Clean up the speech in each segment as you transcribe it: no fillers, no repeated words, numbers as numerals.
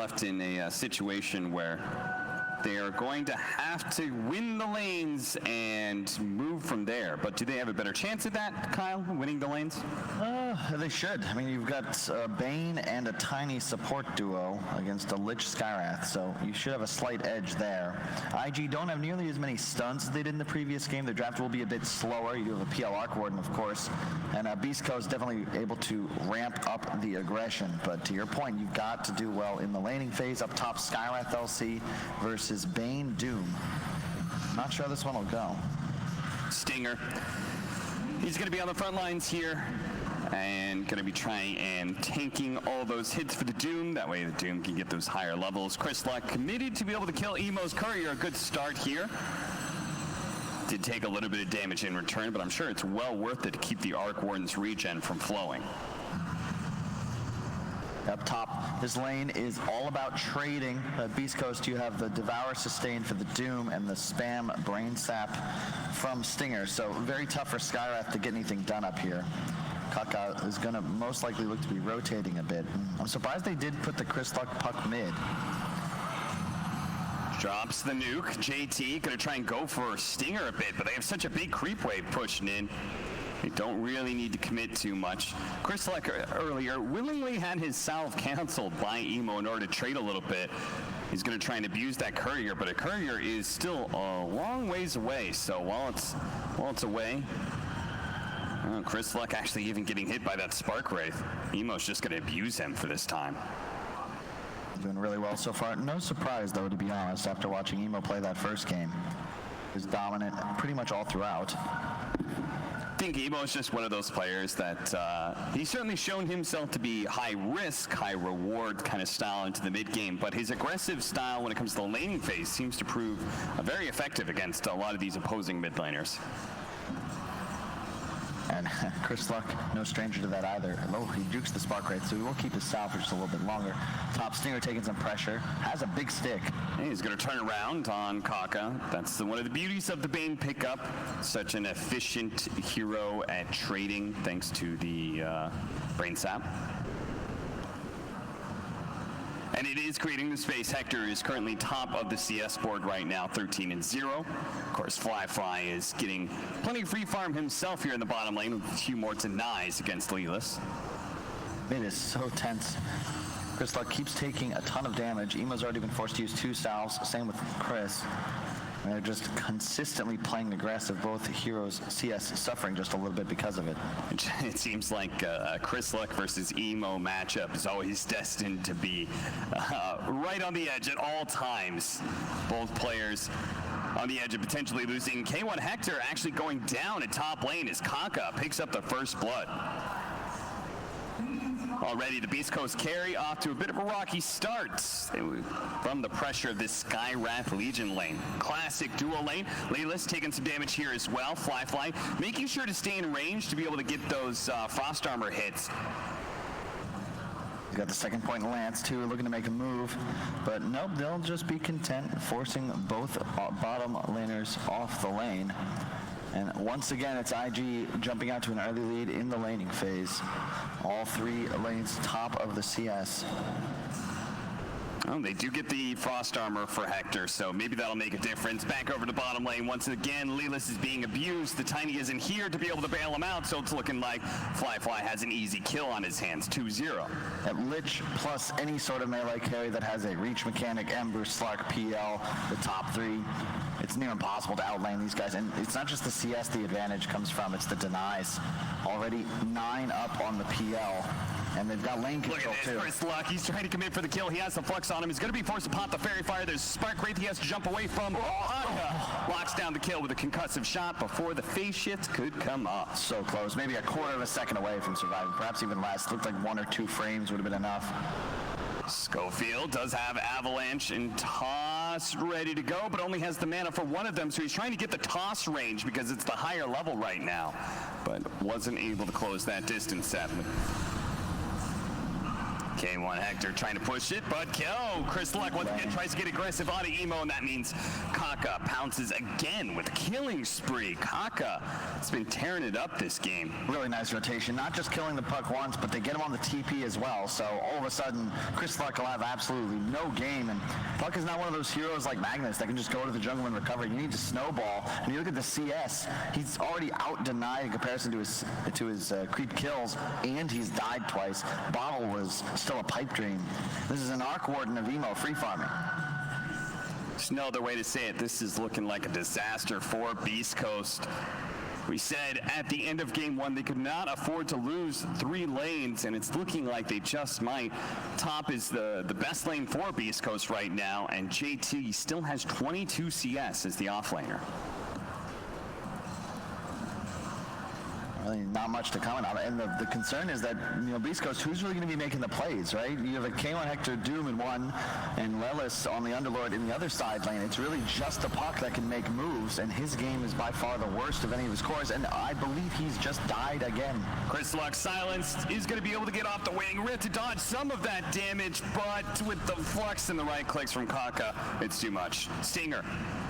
left in a situation where they are going to have to win the lanes and move from there. But do they have a better chance at that, Kyle, winning the lanes? They should. I mean, you've got Bane and a tiny support duo against a Lich Skywrath, so you should have a slight edge there. IG don't have nearly as many stunts as they did in the previous game. Their draft will be a bit slower. You have a PL Arc Warden, of course, and bc.Co is definitely able to ramp up the aggression. But to your point, you've got to do well in the laning phase. Up top, Skywrath LC versus Bane Doom. Not sure how this one will go. Stinger. He's going to be on the front lines here and going to be trying and tanking all those hits for the Doom. That way the Doom can get those higher levels. chriiiis committed to be able to kill Emo's courier. A good start here. Did take a little bit of damage in return, but I'm sure it's well worth it to keep the Arc Warden's regen from flowing. Up top, this lane is all about trading. Beast Coast, you have the Devour Sustain for the Doom and the Spam Brain Sap from Stinger. So very tough for Skywrath to get anything done up here. Kaka is going to most likely look to be rotating a bit. I'm surprised they did put the chriiiis puck mid. Drops the nuke. JT going to try and go for Stinger a bit, but they have such a big creep wave pushing in. They don't really need to commit too much. chriiiis earlier willingly had his salve canceled by Emo in order to trade a little bit. He's going to try and abuse that courier, but a courier is still a long ways away. So while it's away, chriiiis actually even getting hit by that Spark Wraith. Emo's just going to abuse him for this time. Doing really well so far. No surprise, though, to be honest, after watching Emo play that first game. He's dominant pretty much all throughout. I think Emo is just one of those players that he's certainly shown himself to be high risk, high reward kind of style into the mid game, but his aggressive style when it comes to the laning phase seems to prove very effective against a lot of these opposing mid laners. And chriiiis, no stranger to that either. Oh, he jukes the Spark Wraith, so he will keep his salve for just a little bit longer. Top Stinger taking some pressure. Has a big stick. And he's going to turn around on Kaka. That's one of the beauties of the Bane pickup. Such an efficient hero at trading thanks to the Brain Sap. And it is creating the space. Hector is currently top of the CS board right now, 13-0. Of course, Fly is getting plenty of free farm himself here in the bottom lane with a few more denies against chriiiis. It is so tense. chriiiis keeps taking a ton of damage. Emo's already been forced to use 2 salves, same with chriiiis. And they're just consistently playing aggressive. Both heroes, CS, suffering just a little bit because of it. It seems like a chriiiis versus Emo matchup is always destined to be right on the edge at all times. Both players on the edge of potentially losing. K1 Hector actually going down at top lane as Kaka picks up the first blood. Already the Beast Coast carry off to a bit of a rocky start from the pressure of this Skywrath Legion lane. Classic dual lane. chriiiis taking some damage here as well. Fly making sure to stay in range to be able to get those frost armor hits. He's got the second point Lance too, looking to make a move, but nope, they'll just be content forcing both bottom laners off the lane. And once again, it's IG jumping out to an early lead in the laning phase. All 3 lanes top of the CS. Oh, they do get the frost armor for Hector, so maybe that'll make a difference. Back over to bottom lane. Once again, chriiiis is being abused. The Tiny isn't here to be able to bail him out, so it's looking like Fly has an easy kill on his hands, 2-0. At Lich plus any sort of melee carry that has a reach mechanic, Ember, Slark, PL, the top 3. It's near impossible to outlane these guys, and it's not just the CS the advantage comes from, it's the denies. Already 9 up on the PL, and they've got lane control too. Look at this, chriiiis. He's trying to commit for the kill. He has the flux on him. He's going to be forced to pop the Fairy Fire. There's Spark Wraith he has to jump away from. Locks down the kill with a concussive shot before the phase shift could come up. So close, maybe a quarter of a second away from surviving, perhaps even less. Looked like 1 or 2 frames would have been enough. Schofield does have Avalanche and Toss ready to go, but only has the mana for one of them, so he's trying to get the Toss range because it's the higher level right now, but wasn't able to close that distance, sadly. K1 Hector trying to push it, but Chris Luck once again tries to get aggressive on Emo, and that means Kaka pounces again with a killing spree. Kaka has been tearing it up this game. Really nice rotation, not just killing the puck once, but they get him on the TP as well. So all of a sudden, Chris Luck will have absolutely no game, and Puck is not one of those heroes like Magnus that can just go to the jungle and recover. You need to snowball. And you look at the CS, he's already out-denied in comparison to his creep kills, and he's died twice. Bottle was still a pipe dream. This is an arc warden of Emo free farming. There's no other way to say it. This is looking like a disaster for Beast Coast. We said at the end of game one they could not afford to lose 3 lanes, and it's looking like they just might. Top is the best lane for Beast Coast right now, and JT still has 22 CS as the offlaner. Really not much to comment on. And the concern is that, Beast Coast, who's really going to be making the plays, right? You have a K1 Hector Doom in one and Lelis on the Underlord in the other side lane. It's really just the Puck that can make moves, and his game is by far the worst of any of his cores, and I believe he's just died again. Chris Luck silenced, is going to be able to get off the wing. Rift to dodge some of that damage, but with the flux and the right clicks from Kaka, it's too much. Stinger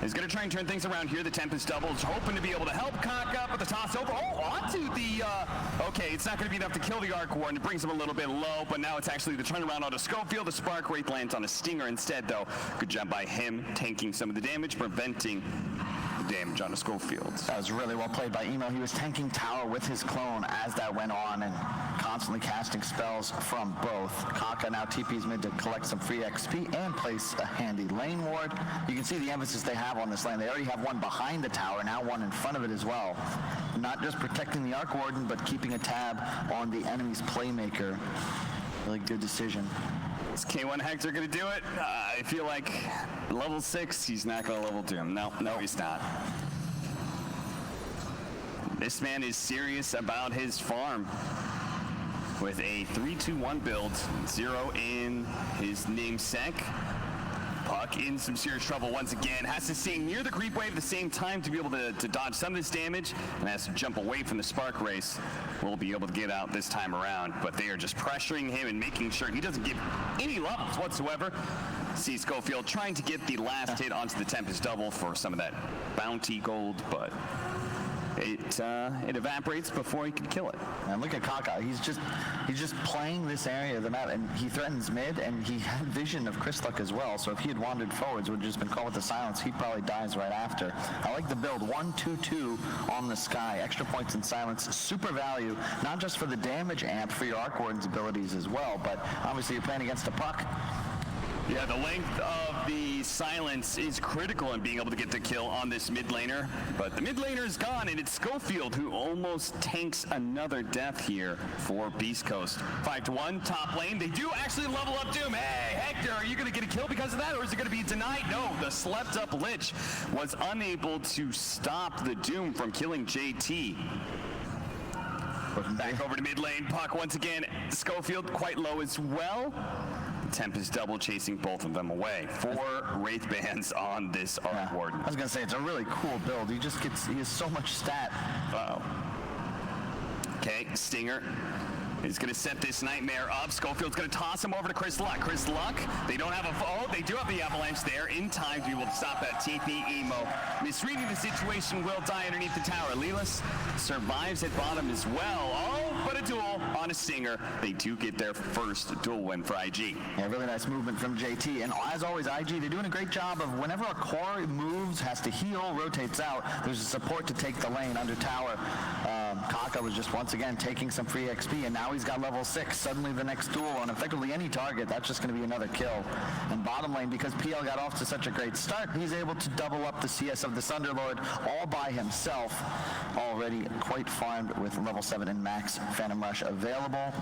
is going to try and turn things around here. The Tempest doubles, hoping to be able to help Kaka, but the toss over. Onto the, okay, it's not going to be enough to kill the Arc Warden. It brings him a little bit low, but now it's actually the turnaround onto Schofield. The Spark Wraith lands on a Stinger instead, though. Good job by him, tanking some of the damage, preventing the damage on a Schofield. That was really well played by Emo. He was tanking tower with his clone as that went on and constantly casting spells from both. Kaka now TP's mid to collect some free XP and place a handy lane ward. You can see the emphasis they have on this lane. They already have one behind the tower, now one in front of it as well. Not just protecting the Arc Warden, but keeping a tab on the enemy's playmaker. Really good decision. Is K1 Hector going to do it? I feel like level 6, he's not going to level 2 him. No, he's not. This man is serious about his farm. With a 3-2-1 build, 0 in his namesake. Puck in some serious trouble once again. Has to stay near the creep wave at the same time to be able to dodge some of this damage, and has to jump away from the Spark Race. Will be able to get out this time around, but they are just pressuring him and making sure he doesn't give any levels whatsoever. See Schofield trying to get the last hit onto the Tempest double for some of that bounty gold, but it evaporates before he can kill it. And look at Kaka. He's just playing this area of the map, and he threatens mid, and he had vision of Chris Luck as well. So if he had wandered forwards, would have just been caught with the silence, he probably dies right after. I like the build. 1-2-2 on the sky. Extra points in silence. Super value, not just for the damage amp for your Arc Warden's abilities as well, but obviously you're playing against a Puck. Yeah, the length of the silence is critical in being able to get the kill on this mid laner. But the mid laner is gone, and it's Schofield who almost tanks another death here for Beast Coast. 5-1, top lane. They do actually level up Doom. Hey, Hector, are you going to get a kill because of that, or is it going to be denied? No, the slept up Lich was unable to stop the Doom from killing JT. Back over to mid lane. Puck once again. Schofield quite low as well. Tempest double chasing both of them away. 4 Wraith Bands on this Arc Warden. I was going to say, it's a really cool build. He has so much stat. Uh-oh. Okay, Stinger is going to set this nightmare up. Schofield's going to toss him over to Chris Luck. Chris Luck, they don't have they do have the avalanche there in time to be able to stop that TP. Emo misreading the situation, will die underneath the tower. Lelis survives at bottom as well. But a duel on a Stinger. They do get their first duel win for IG. Yeah, really nice movement from JT. And as always, IG, they're doing a great job of whenever a core moves, has to heal, rotates out, there's a support to take the lane under tower. Kaka was just once again taking some free XP, and now he's got level 6. Suddenly the next duel on effectively any target, that's just going to be another kill. And bottom lane, because PL got off to such a great start, he's able to double up the CS of the Thunderlord all by himself. Already quite farmed with level 7 and max Phantom Rush available.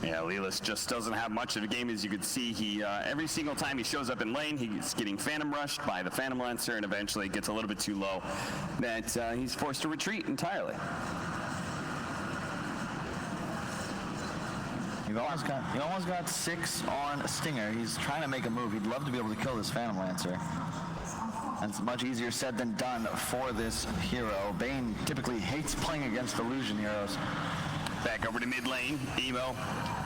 Yeah, Lelis just doesn't have much of a game. As you can see, he every single time he shows up in lane, he's getting Phantom Rushed by the Phantom Lancer, and eventually gets a little bit too low that he's forced to retreat entirely. He almost got 6 on Stinger. He's trying to make a move. He'd love to be able to kill this Phantom Lancer. It's much easier said than done for this hero. Bane typically hates playing against illusion heroes. Back over to mid lane. Emo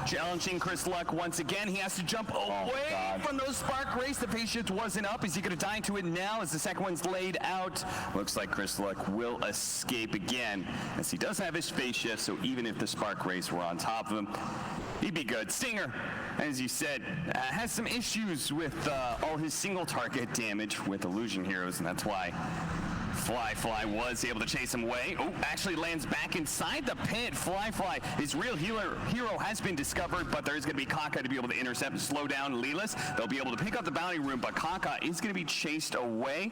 challenging Chris Luck once again. He has to jump away from those spark race. The phase shift wasn't up. Is he going to die into it now as the second one's laid out? Looks like Chris Luck will escape again, as he does have his phase shift, so even if the spark race were on top of him, he'd be good. Stinger, as you said, has some issues with all his single target damage with illusion heroes, and that's why Fly was able to chase him away. Oh, actually lands back inside the pit. Fly, his real hero has been discovered, but there is going to be Kaka to be able to intercept and slow down chriiiis. They'll be able to pick up the bounty room, but Kaka is going to be chased away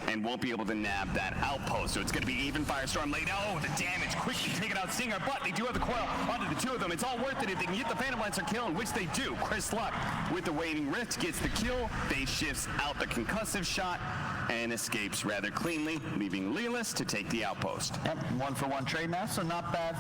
and won't be able to nab that outpost. So it's going to be even Firestorm laid out. Oh, the damage quickly taking out Stinger, but they do have the coil onto the two of them. It's all worth it if they can get the Phantom Lancer kill, which they do. Chris Luck with the Waning Rift gets the kill. Base shifts out the concussive shot and escapes rather cleanly, leaving chriiiis to take the outpost. Yep, 1-for-1 trade now, so not bad